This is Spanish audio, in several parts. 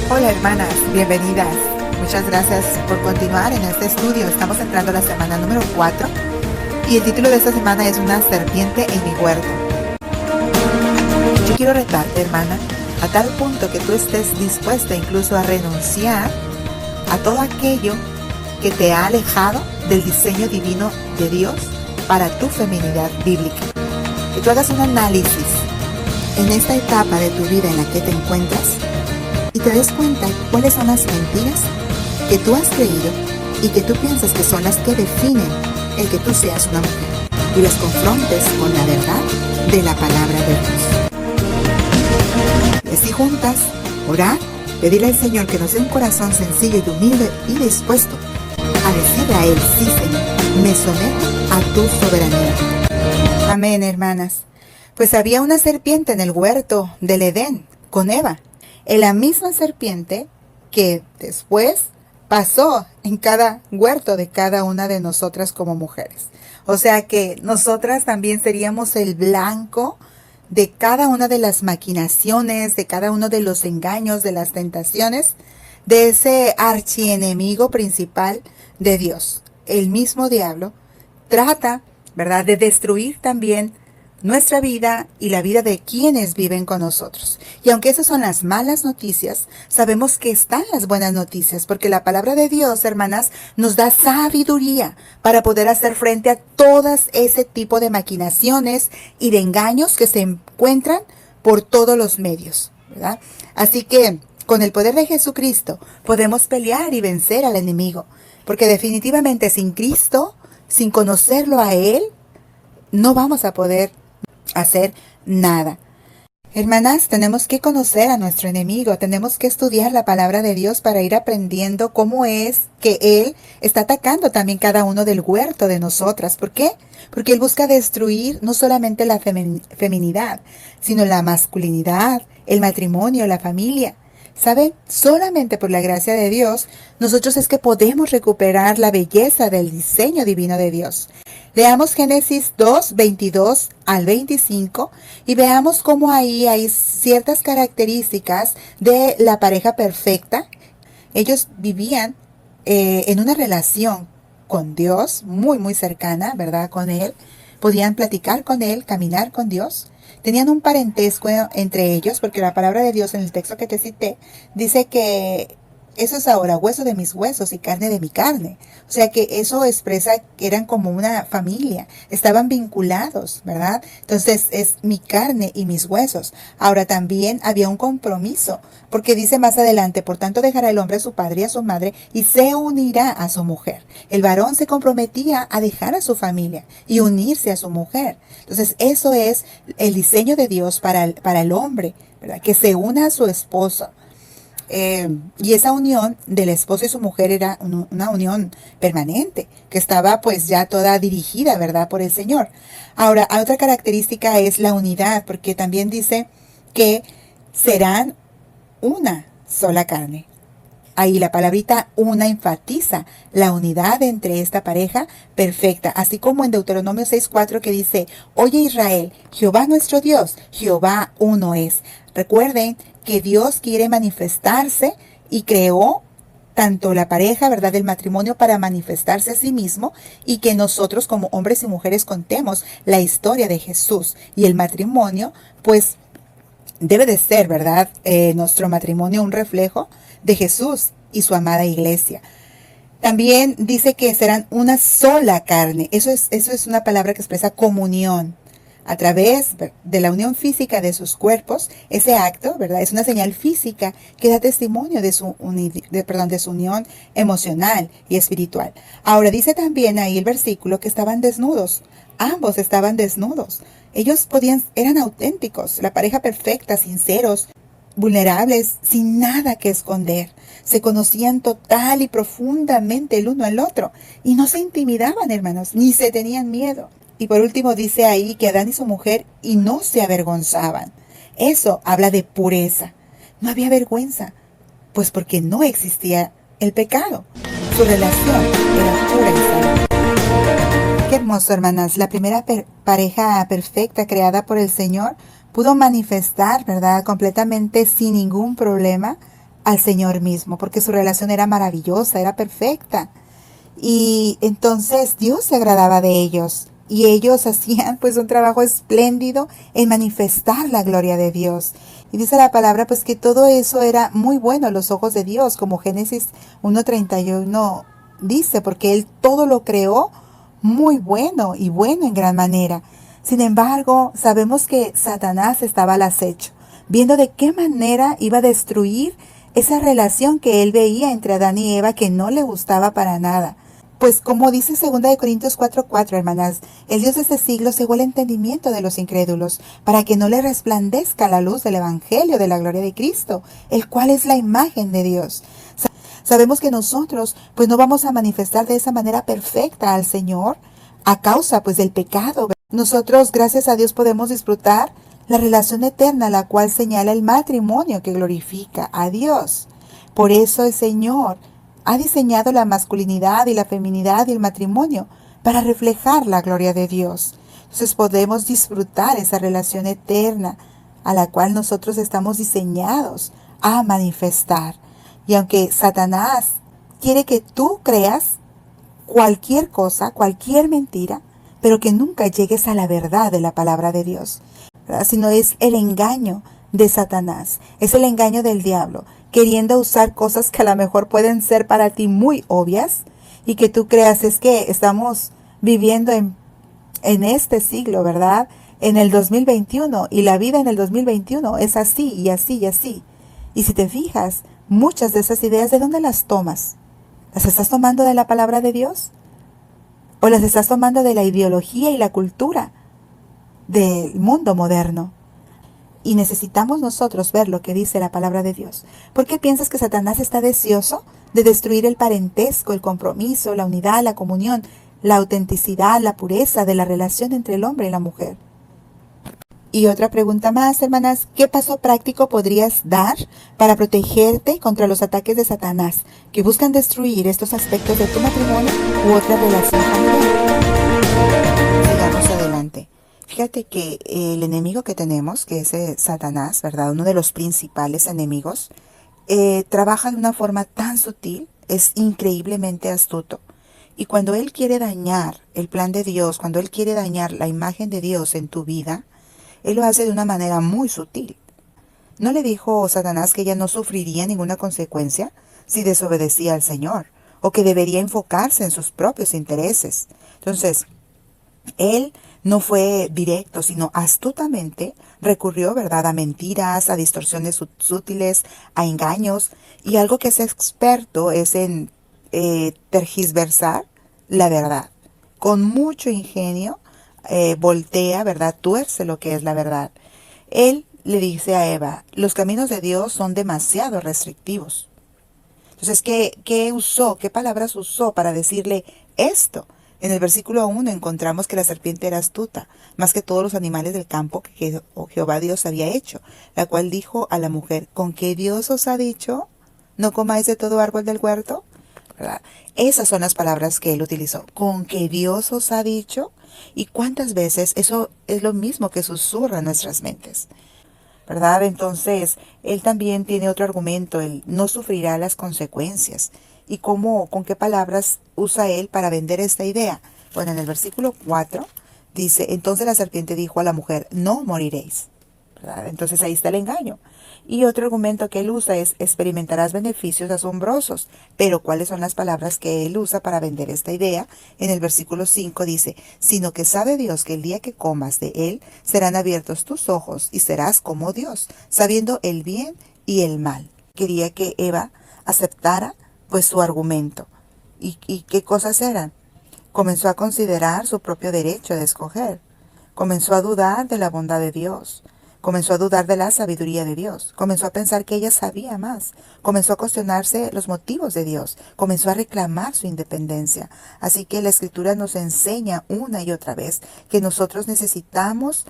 Hola hermanas, bienvenidas. Muchas gracias por continuar en este estudio. Estamos entrando a la semana número 4 y el título de esta semana es Una serpiente en mi huerto. Yo quiero retarte, hermana, a tal punto que tú estés dispuesta incluso a renunciar a todo aquello que te ha alejado del diseño divino de Dios para tu feminidad bíblica. Que tú hagas un análisis en esta etapa de tu vida en la que te encuentras y te des cuenta cuáles son las mentiras que tú has creído y que tú piensas que son las que definen el que tú seas una mujer, y las confrontes con la verdad de la palabra de Dios. Y así juntas, orar, pedirle al Señor que nos dé un corazón sencillo y humilde y dispuesto a decirle a Él: sí, Señor, me someto a tu soberanía. Amén, hermanas. Pues había una serpiente en el huerto del Edén con Eva. La misma serpiente que después pasó en cada huerto de cada una de nosotras como mujeres. O sea que nosotras también seríamos el blanco de cada una de las maquinaciones, de cada uno de los engaños, de las tentaciones, de ese archienemigo principal de Dios. El mismo diablo trata, ¿verdad?, de destruir también nuestra vida y la vida de quienes viven con nosotros. Y aunque esas son las malas noticias, sabemos que están las buenas noticias, porque la palabra de Dios, hermanas, nos da sabiduría para poder hacer frente a todas ese tipo de maquinaciones y de engaños que se encuentran por todos los medios, ¿verdad? Así que con el poder de Jesucristo podemos pelear y vencer al enemigo, porque definitivamente sin Cristo, sin conocerlo a Él, no vamos a poder hacer nada. Hermanas, tenemos que conocer a nuestro enemigo, tenemos que estudiar la palabra de Dios para ir aprendiendo cómo es que Él está atacando también cada uno del huerto de nosotras. ¿Por qué? Porque Él busca destruir no solamente la feminidad, sino la masculinidad, el matrimonio, la familia. ¿Saben? Solamente por la gracia de Dios, nosotros es que podemos recuperar la belleza del diseño divino de Dios. Leamos Génesis 2, 22 al 25 y veamos cómo ahí hay ciertas características de la pareja perfecta. Ellos vivían en una relación con Dios muy, muy cercana, ¿verdad? Con Él. Podían platicar con Él, caminar con Dios. Tenían un parentesco entre ellos, porque la palabra de Dios en el texto que te cité dice que eso es ahora hueso de mis huesos y carne de mi carne. O sea que eso expresa que eran como una familia, estaban vinculados, ¿verdad? Entonces es mi carne y mis huesos. Ahora también había un compromiso, porque dice más adelante: por tanto dejará el hombre a su padre y a su madre y se unirá a su mujer. El varón se comprometía a dejar a su familia y unirse a su mujer. Entonces eso es el diseño de Dios para el hombre, ¿verdad? Que se una a su esposo. Y esa unión del esposo y su mujer era una unión permanente, que estaba pues ya toda dirigida, ¿verdad?, por el Señor. Ahora, otra característica es la unidad, porque también dice que serán una sola carne. Ahí la palabrita una enfatiza la unidad entre esta pareja perfecta, así como en Deuteronomio 6:4 que dice: oye Israel, Jehová nuestro Dios, Jehová uno es. Recuerden que Dios quiere manifestarse y creó tanto la pareja, ¿verdad?, del matrimonio para manifestarse a sí mismo, y que nosotros como hombres y mujeres contemos la historia de Jesús. Y el matrimonio, pues, debe de ser, ¿verdad?, nuestro matrimonio un reflejo de Jesús y su amada iglesia. También dice que serán una sola carne. Eso es una palabra que expresa comunión. A través de la unión física de sus cuerpos, ese acto, ¿verdad?, es una señal física que da testimonio de su unión emocional y espiritual. Ahora dice también ahí el versículo que estaban desnudos. Ambos estaban desnudos. Ellos eran auténticos, la pareja perfecta, sinceros, vulnerables, sin nada que esconder. Se conocían total y profundamente el uno al otro y no se intimidaban, hermanos, ni se tenían miedo. Y por último dice ahí que Adán y su mujer y no se avergonzaban. Eso habla de pureza. No había vergüenza, pues porque no existía el pecado. Su relación era pura y santa. Qué hermoso, hermanas. La primera pareja perfecta creada por el Señor pudo manifestar, ¿verdad?, completamente sin ningún problema al Señor mismo, porque su relación era maravillosa, era perfecta. Y entonces Dios se agradaba de ellos. Y ellos hacían pues un trabajo espléndido en manifestar la gloria de Dios. Y dice la palabra pues que todo eso era muy bueno a los ojos de Dios, como Génesis 1:31 dice, porque Él todo lo creó muy bueno y bueno en gran manera. Sin embargo, sabemos que Satanás estaba al acecho, viendo de qué manera iba a destruir esa relación que él veía entre Adán y Eva, que no le gustaba para nada. Pues como dice 2 Corintios 4:4, hermanas, el Dios de este siglo cegó el entendimiento de los incrédulos, para que no le resplandezca la luz del Evangelio de la gloria de Cristo, el cual es la imagen de Dios. Sabemos que nosotros pues no vamos a manifestar de esa manera perfecta al Señor a causa pues del pecado. Nosotros, gracias a Dios, podemos disfrutar la relación eterna, la cual señala el matrimonio que glorifica a Dios. Por eso el Señor ha diseñado la masculinidad y la feminidad y el matrimonio para reflejar la gloria de Dios. Entonces podemos disfrutar esa relación eterna a la cual nosotros estamos diseñados a manifestar. Y aunque Satanás quiere que tú creas cualquier cosa, cualquier mentira, pero que nunca llegues a la verdad de la palabra de Dios, ¿verdad? Sino es el engaño de Satanás, es el engaño del diablo, queriendo usar cosas que a lo mejor pueden ser para ti muy obvias y que tú creas es que estamos viviendo en este siglo, ¿verdad? En el 2021, y la vida en el 2021 es así y así y así. Y si te fijas, muchas de esas ideas, ¿de dónde las tomas? ¿Las estás tomando de la palabra de Dios? ¿O las estás tomando de la ideología y la cultura del mundo moderno? Y necesitamos nosotros ver lo que dice la palabra de Dios. ¿Por qué piensas que Satanás está deseoso de destruir el parentesco, el compromiso, la unidad, la comunión, la autenticidad, la pureza de la relación entre el hombre y la mujer? Y otra pregunta más, hermanas, ¿qué paso práctico podrías dar para protegerte contra los ataques de Satanás que buscan destruir estos aspectos de tu matrimonio u otra relación familiar? Sigamos adelante. Fíjate que el enemigo que tenemos, que es Satanás, ¿verdad? Uno de los principales enemigos, trabaja de una forma tan sutil, es increíblemente astuto. Y cuando él quiere dañar el plan de Dios, cuando él quiere dañar la imagen de Dios en tu vida, él lo hace de una manera muy sutil. ¿No le dijo Satanás que ella no sufriría ninguna consecuencia si desobedecía al Señor? O que debería enfocarse en sus propios intereses. Entonces, él no fue directo, sino astutamente recurrió, ¿verdad?, a mentiras, a distorsiones sutiles, a engaños. Y algo que es experto es en tergiversar la verdad. Con mucho ingenio, voltea, ¿verdad?, tuerce lo que es la verdad. Él le dice a Eva, los caminos de Dios son demasiado restrictivos. Entonces, ¿qué usó? ¿Qué palabras usó para decirle esto? En el versículo 1 encontramos que la serpiente era astuta, más que todos los animales del campo que Jehová Dios había hecho, la cual dijo a la mujer, ¿con qué Dios os ha dicho? ¿No comáis de todo árbol del huerto? ¿Verdad? Esas son las palabras que él utilizó. ¿Con qué Dios os ha dicho? ¿Y cuántas veces eso es lo mismo que susurra en nuestras mentes? ¿Verdad? Entonces, él también tiene otro argumento, él no sufrirá las consecuencias. ¿Y con qué palabras usa él para vender esta idea? Bueno, en el versículo 4 dice, entonces la serpiente dijo a la mujer, no moriréis. ¿Verdad? Entonces ahí está el engaño. Y otro argumento que él usa es, experimentarás beneficios asombrosos. Pero ¿cuáles son las palabras que él usa para vender esta idea? En el versículo 5 dice, sino que sabe Dios que el día que comas de él, serán abiertos tus ojos y serás como Dios, sabiendo el bien y el mal. Quería que Eva aceptara pues su argumento. ¿Y qué cosas eran? Comenzó a considerar su propio derecho de escoger. Comenzó a dudar de la bondad de Dios. Comenzó a dudar de la sabiduría de Dios. Comenzó a pensar que ella sabía más. Comenzó a cuestionarse los motivos de Dios. Comenzó a reclamar su independencia. Así que la Escritura nos enseña una y otra vez que nosotros necesitamos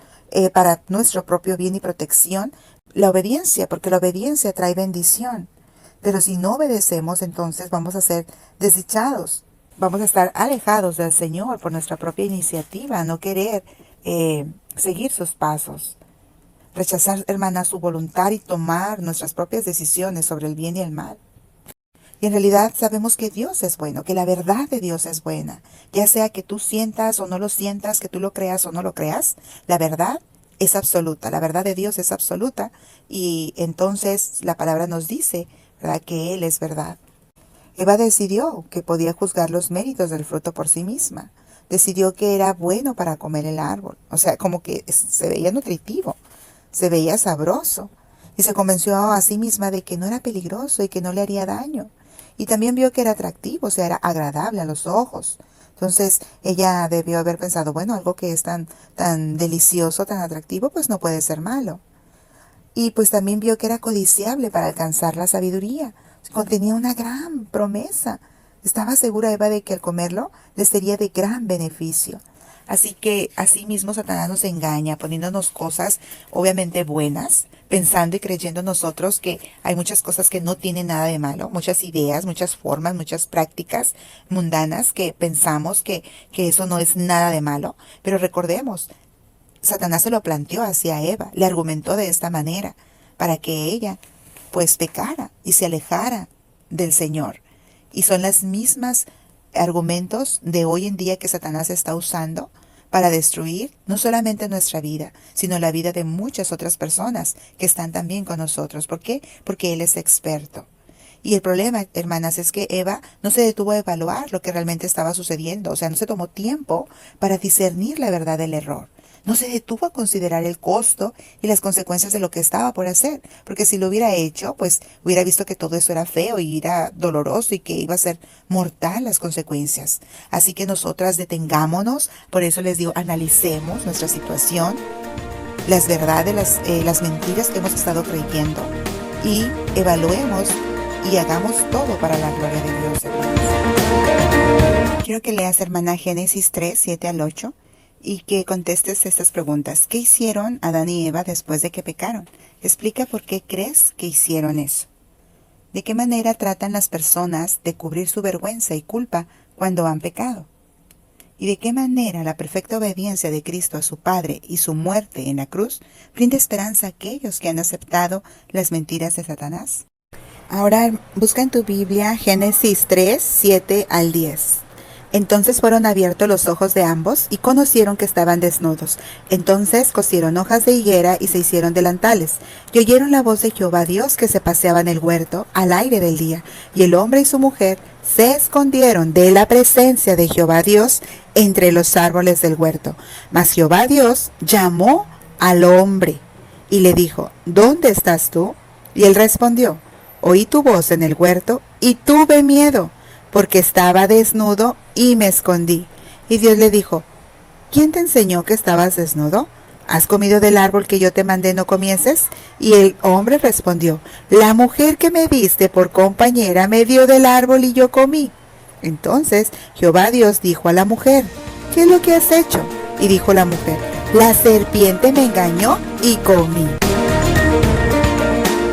para nuestro propio bien y protección la obediencia, porque la obediencia trae bendición. Pero si no obedecemos, entonces vamos a ser desdichados. Vamos a estar alejados del Señor por nuestra propia iniciativa, no querer seguir sus pasos. rechazar, hermana, su voluntad y tomar nuestras propias decisiones sobre el bien y el mal. Y en realidad sabemos que Dios es bueno, que la verdad de Dios es buena. Ya sea que tú sientas o no lo sientas, que tú lo creas o no lo creas, la verdad es absoluta, la verdad de Dios es absoluta. Y entonces la palabra nos dice, ¿verdad?, que Él es verdad. Eva decidió que podía juzgar los méritos del fruto por sí misma. Decidió que era bueno para comer el árbol. O sea, como que se veía nutritivo, se veía sabroso. Y se convenció a sí misma de que no era peligroso y que no le haría daño. Y también vio que era atractivo, o sea, era agradable a los ojos. Entonces ella debió haber pensado, bueno, algo que es tan delicioso, tan atractivo, pues no puede ser malo. Y pues también vio que era codiciable para alcanzar la sabiduría. Contenía una gran promesa. Estaba segura Eva de que al comerlo le sería de gran beneficio. Así que así mismo Satanás nos engaña, poniéndonos cosas obviamente buenas, pensando y creyendo nosotros que hay muchas cosas que no tienen nada de malo, muchas ideas, muchas formas, muchas prácticas mundanas que pensamos que eso no es nada de malo. Pero recordemos, Satanás se lo planteó hacia Eva, le argumentó de esta manera, para que ella pues pecara y se alejara del Señor. Y son las mismas argumentos de hoy en día que Satanás está usando para destruir no solamente nuestra vida, sino la vida de muchas otras personas que están también con nosotros. ¿Por qué? Porque Él es experto. Y el problema, hermanas, es que Eva no se detuvo a evaluar lo que realmente estaba sucediendo. O sea, no se tomó tiempo para discernir la verdad del error. No se detuvo a considerar el costo y las consecuencias de lo que estaba por hacer. Porque si lo hubiera hecho, pues hubiera visto que todo eso era feo y era doloroso y que iba a ser mortal las consecuencias. Así que nosotras detengámonos. Por eso les digo, analicemos nuestra situación, las verdades, las mentiras que hemos estado creyendo y evaluemos y hagamos todo para la gloria de Dios, hermanos. Quiero que leas, hermana, Génesis 3, 7 al 8 y que contestes estas preguntas. ¿Qué hicieron Adán y Eva después de que pecaron? Explica por qué crees que hicieron eso. ¿De qué manera tratan las personas de cubrir su vergüenza y culpa cuando han pecado? ¿Y de qué manera la perfecta obediencia de Cristo a su Padre y su muerte en la cruz brinda esperanza a aquellos que han aceptado las mentiras de Satanás? Ahora busca en tu Biblia Génesis 3, 7 al 10. Entonces fueron abiertos los ojos de ambos y conocieron que estaban desnudos. Entonces cosieron hojas de higuera y se hicieron delantales. Y oyeron la voz de Jehová Dios que se paseaba en el huerto al aire del día. Y el hombre y su mujer se escondieron de la presencia de Jehová Dios entre los árboles del huerto. Mas Jehová Dios llamó al hombre y le dijo, ¿dónde estás tú? Y él respondió, oí tu voz en el huerto y tuve miedo, porque estaba desnudo y me escondí. Y Dios le dijo, ¿quién te enseñó que estabas desnudo? ¿Has comido del árbol que yo te mandé no comieses? Y el hombre respondió, la mujer que me diste por compañera me dio del árbol y yo comí. Entonces Jehová Dios dijo a la mujer, ¿qué es lo que has hecho? Y dijo la mujer, la serpiente me engañó y comí.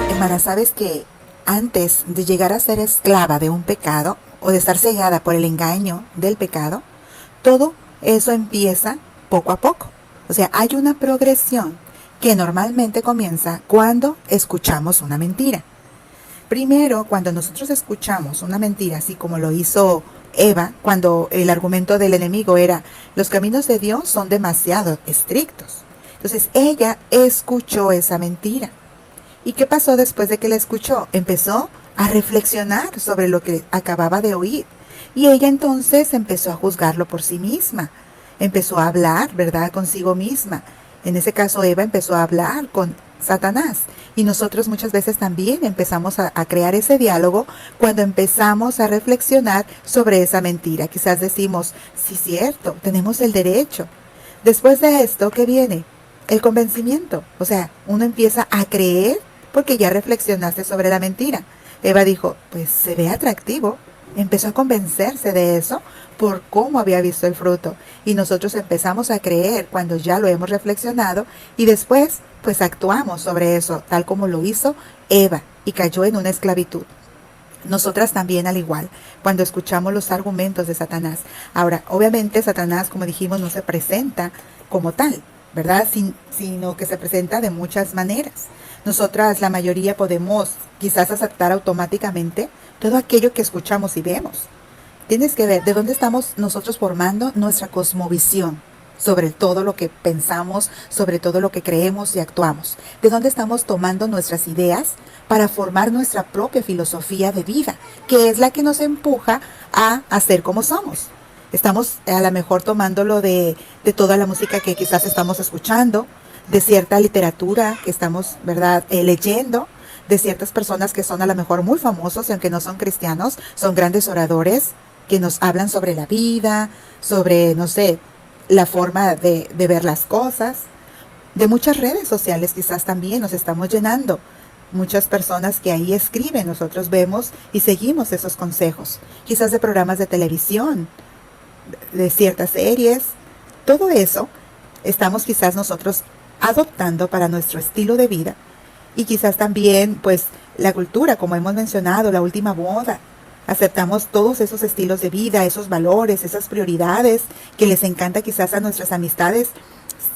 Hermana, ¿sabes que antes de llegar a ser esclava de un pecado o de estar cegada por el engaño del pecado, todo eso empieza poco a poco? O sea, hay una progresión que normalmente comienza cuando escuchamos una mentira. Primero, cuando nosotros escuchamos una mentira, así como lo hizo Eva, cuando el argumento del enemigo era, los caminos de Dios son demasiado estrictos. Entonces, ella escuchó esa mentira. ¿Y qué pasó después de que la escuchó? Empezó a reflexionar sobre lo que acababa de oír. Y ella entonces empezó a juzgarlo por sí misma. Empezó a hablar, ¿verdad?, consigo misma. En ese caso, Eva empezó a hablar con Satanás. Y nosotros muchas veces también empezamos a crear ese diálogo cuando empezamos a reflexionar sobre esa mentira. Quizás decimos, sí, cierto, tenemos el derecho. Después de esto, ¿qué viene? El convencimiento. O sea, uno empieza a creer porque ya reflexionaste sobre la mentira. Eva dijo, pues se ve atractivo. Empezó a convencerse de eso por cómo había visto el fruto. Y nosotros empezamos a creer cuando ya lo hemos reflexionado y después pues actuamos sobre eso, tal como lo hizo Eva y cayó en una esclavitud. Nosotras también al igual, cuando escuchamos los argumentos de Satanás. Ahora, obviamente Satanás, como dijimos, no se presenta como tal. ¿verdad? Sino que se presenta de muchas maneras. Nosotras, la mayoría, podemos quizás aceptar automáticamente todo aquello que escuchamos y vemos. Tienes que ver de dónde estamos nosotros formando nuestra cosmovisión sobre todo lo que pensamos, sobre todo lo que creemos y actuamos. De dónde estamos tomando nuestras ideas para formar nuestra propia filosofía de vida, que es la que nos empuja a hacer como somos. Estamos a lo mejor tomándolo de toda la música que quizás estamos escuchando, de cierta literatura que estamos, ¿verdad?, leyendo, de ciertas personas que son a lo mejor muy famosos y aunque no son cristianos, son grandes oradores que nos hablan sobre la vida, sobre, no sé, la forma de ver las cosas. De muchas redes sociales quizás también nos estamos llenando. Muchas personas que ahí escriben, nosotros vemos y seguimos esos consejos. Quizás de programas de televisión, de ciertas series. Todo eso estamos quizás nosotros adoptando para nuestro estilo de vida. Y quizás también, pues, la cultura, como hemos mencionado, la última moda. Aceptamos todos esos estilos de vida, esos valores, esas prioridades que les encanta quizás a nuestras amistades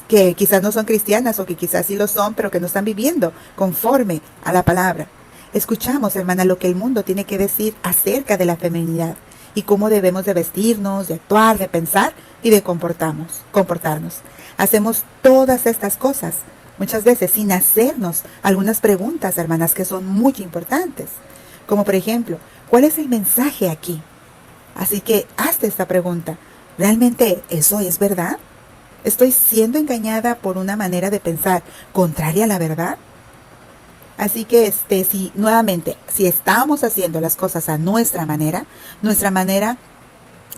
que quizás no son cristianas o que quizás sí lo son, pero que no están viviendo conforme a la palabra. Escuchamos, hermana, lo que el mundo tiene que decir acerca de la feminidad y cómo debemos de vestirnos, de actuar, de pensar y de comportarnos. Hacemos todas estas cosas, muchas veces sin hacernos algunas preguntas, hermanas, que son muy importantes. Como por ejemplo, ¿cuál es el mensaje aquí? Así que hazte esta pregunta. ¿Realmente eso es verdad? ¿Estoy siendo engañada por una manera de pensar contraria a la verdad? Así que si estamos haciendo las cosas a nuestra manera,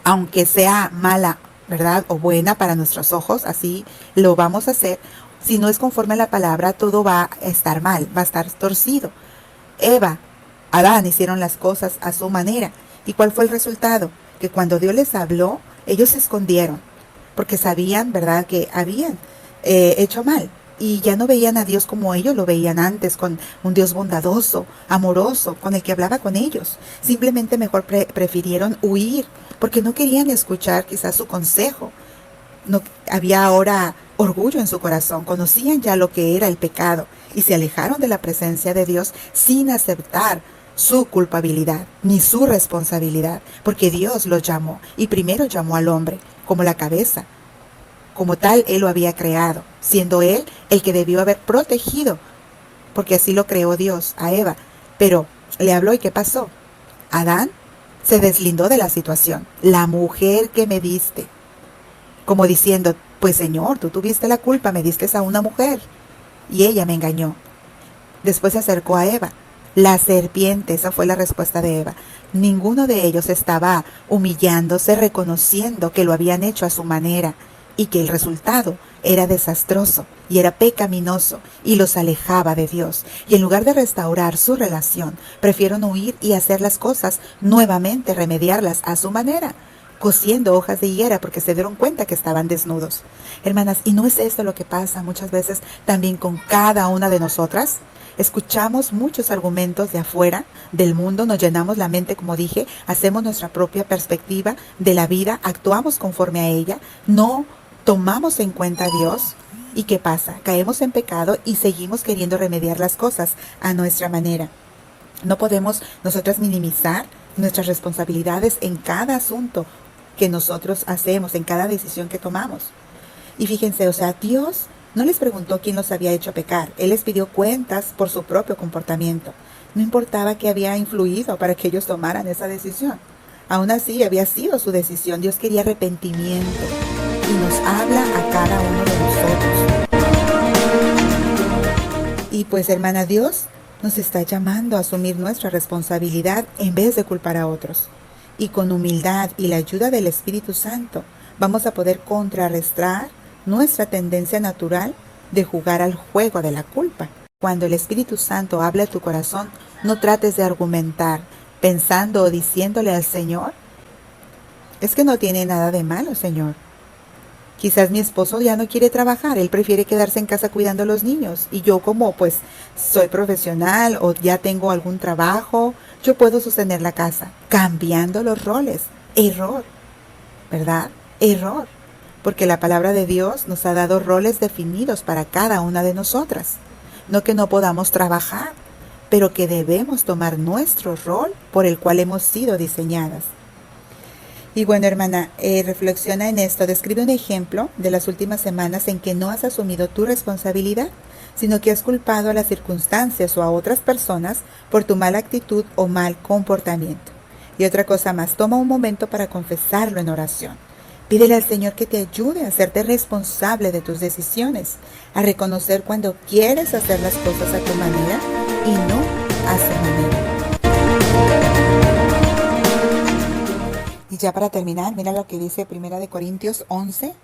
aunque sea mala, ¿verdad?, o buena para nuestros ojos, así lo vamos a hacer. Si no es conforme a la palabra, todo va a estar mal, va a estar torcido. Adán hicieron las cosas a su manera. ¿Y cuál fue el resultado? Que cuando Dios les habló, ellos se escondieron, porque sabían, ¿verdad?, que habían hecho mal. Y ya no veían a Dios como ellos lo veían antes, con un Dios bondadoso, amoroso, con el que hablaba con ellos. Simplemente mejor prefirieron huir, porque no querían escuchar quizás su consejo. No había ahora orgullo en su corazón, conocían ya lo que era el pecado y se alejaron de la presencia de Dios sin aceptar su culpabilidad ni su responsabilidad, porque Dios los llamó y primero llamó al hombre como la cabeza. Como tal, Él lo había creado, siendo Él el que debió haber protegido, porque así lo creó Dios a Eva. Pero le habló y ¿qué pasó? Adán se deslindó de la situación. La mujer que me diste, como diciendo, pues Señor, tú tuviste la culpa, me diste a una mujer y ella me engañó. Después se acercó a Eva. La serpiente, esa fue la respuesta de Eva. Ninguno de ellos estaba humillándose, reconociendo que lo habían hecho a su manera y que el resultado era desastroso y era pecaminoso y los alejaba de Dios. Y en lugar de restaurar su relación, prefirieron huir y hacer las cosas nuevamente, remediarlas a su manera, cosiendo hojas de higuera porque se dieron cuenta que estaban desnudos. Hermanas, ¿y no es esto lo que pasa muchas veces también con cada una de nosotras? Escuchamos muchos argumentos de afuera, del mundo, nos llenamos la mente, como dije, hacemos nuestra propia perspectiva de la vida, actuamos conforme a ella, no tomamos en cuenta a Dios. ¿Y qué pasa? Caemos en pecado y seguimos queriendo remediar las cosas a nuestra manera. No podemos nosotras minimizar nuestras responsabilidades en cada asunto que nosotros hacemos, en cada decisión que tomamos. Y fíjense, Dios no les preguntó quién los había hecho pecar. Él les pidió cuentas por su propio comportamiento. No importaba qué había influido para que ellos tomaran esa decisión. Aún así, había sido su decisión. Dios quería arrepentimiento y nos habla a cada uno de nosotros. Y pues, hermana, Dios nos está llamando a asumir nuestra responsabilidad en vez de culpar a otros. Y con humildad y la ayuda del Espíritu Santo vamos a poder contrarrestar nuestra tendencia natural de jugar al juego de la culpa. Cuando el Espíritu Santo habla a tu corazón, no trates de argumentar pensando o diciéndole al Señor, es que no tiene nada de malo, Señor. Quizás mi esposo ya no quiere trabajar, él prefiere quedarse en casa cuidando a los niños. Y yo como pues soy profesional o ya tengo algún trabajo, yo puedo sostener la casa. Cambiando los roles. Error, ¿verdad? Error. porque la palabra de Dios nos ha dado roles definidos para cada una de nosotras. No que no podamos trabajar, pero que debemos tomar nuestro rol por el cual hemos sido diseñadas. Y bueno, hermana, reflexiona en esto. Describe un ejemplo de las últimas semanas en que no has asumido tu responsabilidad, sino que has culpado a las circunstancias o a otras personas por tu mala actitud o mal comportamiento. Y otra cosa más, toma un momento para confesarlo en oración. Pídele al Señor que te ayude a hacerte responsable de tus decisiones, a reconocer cuando quieres hacer las cosas a tu manera y no a su manera. Y ya para terminar, mira lo que dice 1 Corintios 11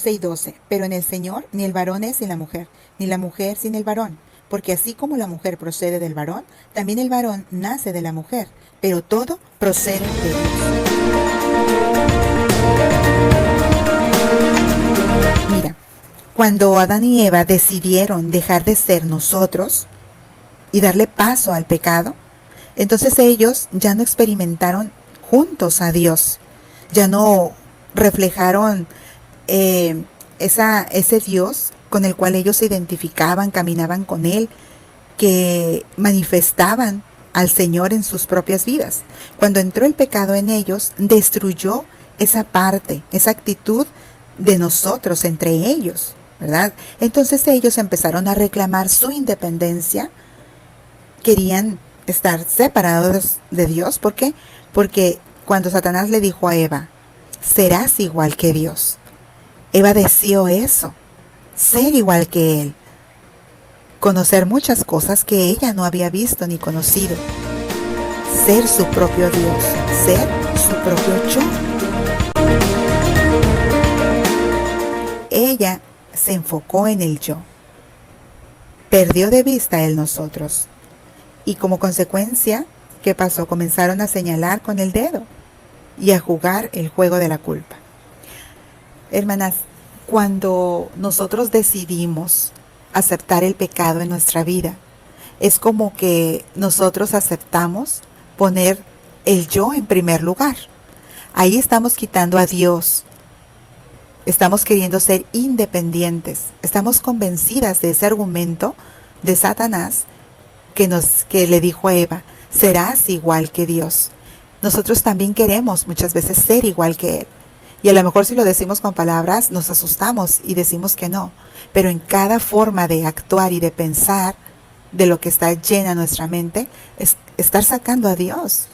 y 12. Pero en el Señor ni el varón es sin la mujer, ni la mujer sin el varón. Porque así como la mujer procede del varón, también el varón nace de la mujer. Pero todo procede de Dios. Mira, cuando Adán y Eva decidieron dejar de ser nosotros y darle paso al pecado, entonces ellos ya no experimentaron juntos a Dios, ya no reflejaron ese Dios con el cual ellos se identificaban, caminaban con Él, que manifestaban al Señor en sus propias vidas. Cuando entró el pecado en ellos, destruyó esa parte, esa actitud de nosotros entre ellos, ¿verdad? Entonces ellos empezaron a reclamar su independencia, querían estar separados de Dios. ¿Por qué? Porque cuando Satanás le dijo a Eva, serás igual que Dios, Eva deseó eso, ser igual que Él, conocer muchas cosas que ella no había visto ni conocido, ser su propio Dios, ser su propio yo. Ella se enfocó en el yo, perdió de vista el nosotros, y como consecuencia, ¿qué pasó? Comenzaron a señalar con el dedo y a jugar el juego de la culpa. Hermanas, cuando nosotros decidimos aceptar el pecado en nuestra vida, es como que nosotros aceptamos poner el yo en primer lugar. Ahí estamos quitando a Dios. Estamos queriendo ser independientes. Estamos convencidas de ese argumento de Satanás que le dijo a Eva, serás igual que Dios. Nosotros también queremos muchas veces ser igual que Él. Y a lo mejor si lo decimos con palabras nos asustamos y decimos que no. Pero en cada forma de actuar y de pensar de lo que está llena nuestra mente, es estar sacando a Dios.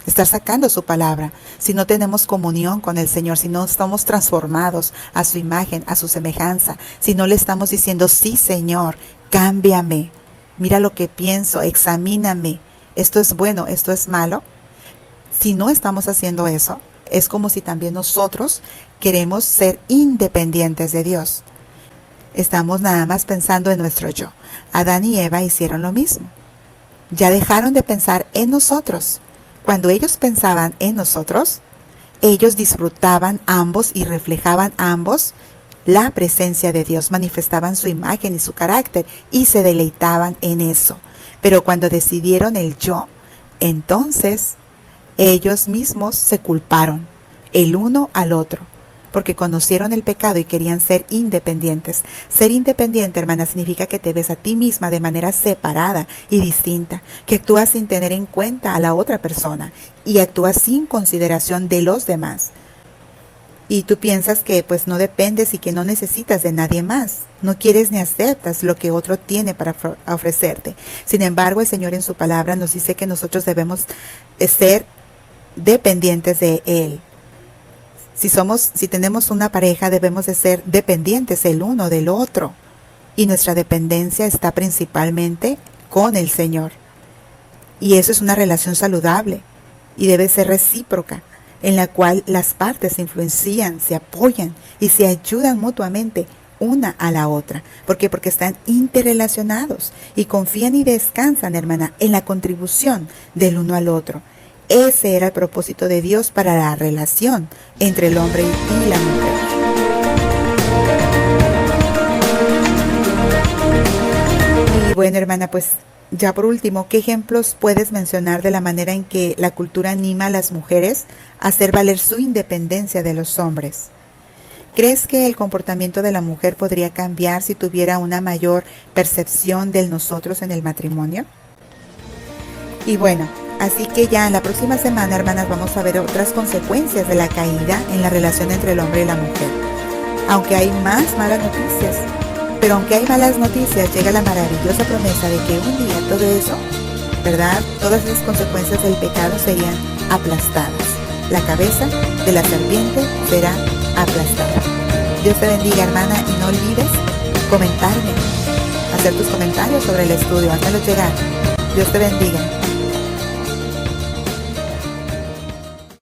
Estar sacando su palabra. Si no tenemos comunión con el Señor, si no estamos transformados a su imagen, a su semejanza, si no le estamos diciendo, sí Señor, cámbiame, mira lo que pienso, examíname, esto es bueno, esto es malo. Si no estamos haciendo eso, es como si también nosotros queremos ser independientes de Dios. Estamos nada más pensando en nuestro yo. Adán y Eva hicieron lo mismo. Ya dejaron de pensar en nosotros. Cuando ellos pensaban en nosotros, ellos disfrutaban ambos y reflejaban ambos la presencia de Dios, manifestaban su imagen y su carácter y se deleitaban en eso. Pero cuando decidieron el yo, entonces ellos mismos se culparon el uno al otro, porque conocieron el pecado y querían ser independientes. Ser independiente, hermana, significa que te ves a ti misma de manera separada y distinta, que actúas sin tener en cuenta a la otra persona y actúas sin consideración de los demás. Y tú piensas que pues no dependes y que no necesitas de nadie más. No quieres ni aceptas lo que otro tiene para ofrecerte. Sin embargo, el Señor en su palabra nos dice que nosotros debemos ser dependientes de Él. Si tenemos una pareja, debemos de ser dependientes el uno del otro. Y nuestra dependencia está principalmente con el Señor. Y eso es una relación saludable y debe ser recíproca, en la cual las partes se influencian, se apoyan y se ayudan mutuamente una a la otra. ¿Por qué? Porque están interrelacionados y confían y descansan, hermana, en la contribución del uno al otro. Ese era el propósito de Dios para la relación entre el hombre y la mujer. Y bueno, hermana, pues ya por último, ¿qué ejemplos puedes mencionar de la manera en que la cultura anima a las mujeres a hacer valer su independencia de los hombres? ¿Crees que el comportamiento de la mujer podría cambiar si tuviera una mayor percepción del nosotros en el matrimonio? Y bueno, así que ya en la próxima semana, hermanas, vamos a ver otras consecuencias de la caída en la relación entre el hombre y la mujer. Aunque hay más malas noticias, pero aunque hay malas noticias, llega la maravillosa promesa de que un día todo eso, ¿verdad? Todas esas consecuencias del pecado serían aplastadas. La cabeza de la serpiente será aplastada. Dios te bendiga, hermana, y no olvides comentarme, hacer tus comentarios sobre el estudio, házmelo llegar. Dios te bendiga.